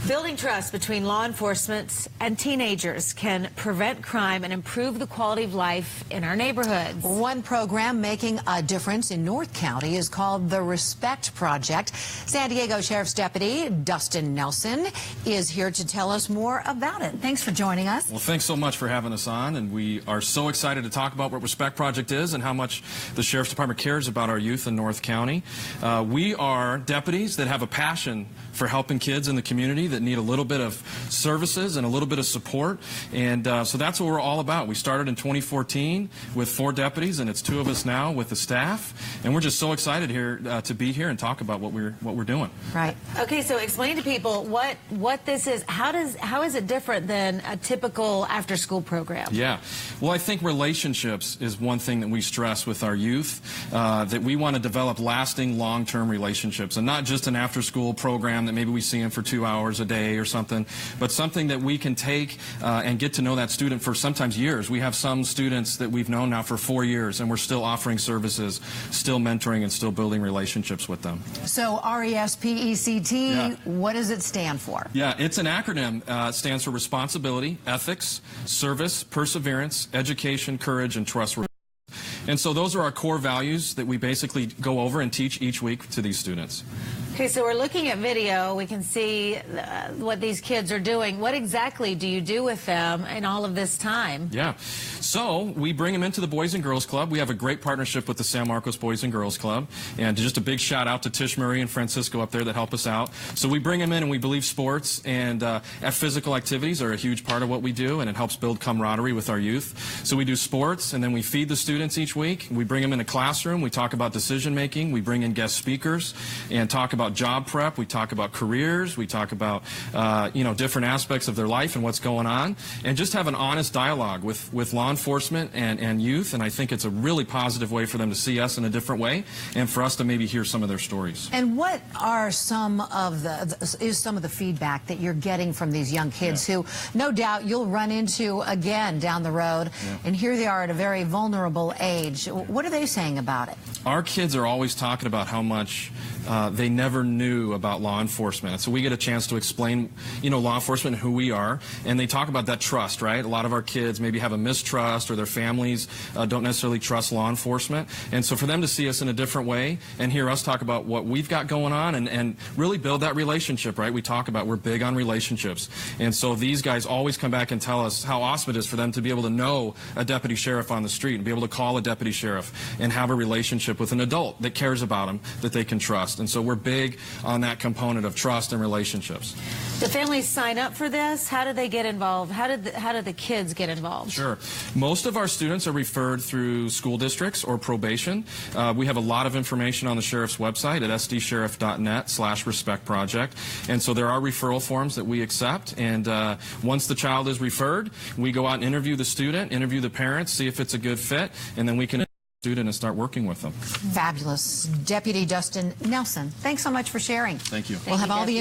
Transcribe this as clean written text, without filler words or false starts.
Building trust between law enforcement and teenagers can prevent crime and improve the quality of life in our neighborhoods. One program making a difference in North County is called the Respect Project. San Diego Sheriff's Deputy Dustin Nelson is here to tell us more about it. Thanks for joining us. Well, thanks so much for having us on, and we are so excited to talk about what Respect Project is and how much the Sheriff's Department cares about our youth in North County. We are deputies that have a passion for helping kids in the community that need a little bit of services and a little bit of support, and so that's what we're all about. We started in 2014 with 4 deputies, and it's 2 of us now with the staff, and we're just so excited here to be here and talk about what we're doing. Right. Okay, so explain to people what this is. How is it different than a typical after-school program? Yeah, well, I think relationships is one thing that we stress with our youth, that we want to develop lasting, long-term relationships, and not just an after-school program that maybe we see them for 2 hours a day or something, but something that we can take and get to know that student for sometimes years. We have some students that we've known now for 4 years, and we're still offering services, still mentoring, and still building relationships with them. So RESPECT, yeah. What does it stand for? Yeah, it's an acronym. It stands for Responsibility, Ethics, Service, Perseverance, Education, Courage, and Trust. And so those are our core values that we basically go over and teach each week to these students. Okay, so we're looking at video. We can see what these kids are doing. What exactly do you do with them in all of this time? Yeah, so we bring them into the Boys and Girls Club. We have a great partnership with the San Marcos Boys and Girls Club, and just a big shout out to Tish Murray and Francisco up there that help us out. So we bring them in, and we believe sports and physical activities are a huge part of what we do, and it helps build camaraderie with our youth. So we do sports, and then we feed the students each week. We bring them in a classroom. We talk about decision making. We bring in guest speakers and talk about job prep. We talk about careers. We talk about different aspects of their life and what's going on, and just have an honest dialogue with law enforcement and youth. And I think it's a really positive way for them to see us in a different way, and for us to maybe hear some of their stories. And what are some of the feedback that you're getting from these young kids who, no doubt, you'll run into again down the road, and here they are at a very vulnerable age? What are they saying about it? Our kids are always talking about how much they never knew about law enforcement. So we get a chance to explain, law enforcement and who we are, and they talk about that trust, right? A lot of our kids maybe have a mistrust, or their families don't necessarily trust law enforcement. And so for them to see us in a different way and hear us talk about what we've got going on and really build that relationship, right? We talk about we're big on relationships. And so these guys always come back and tell us how awesome it is for them to be able to know a deputy sheriff on the street and be able to call a deputy sheriff and have a relationship with an adult that cares about them, that they can trust. And so we're big on that component of trust and relationships. Do families sign up for this? How do they get involved? How do the kids get involved? Sure. Most of our students are referred through school districts or probation. We have a lot of information on the sheriff's website at sdsheriff.net/Respect Project. And so there are referral forms that we accept. And once the child is referred, we go out and interview the student, interview the parents, see if it's a good fit, and then we can student and start working with them. Fabulous. Deputy Dustin Nelson, thanks so much for sharing. Thank you. We'll have all the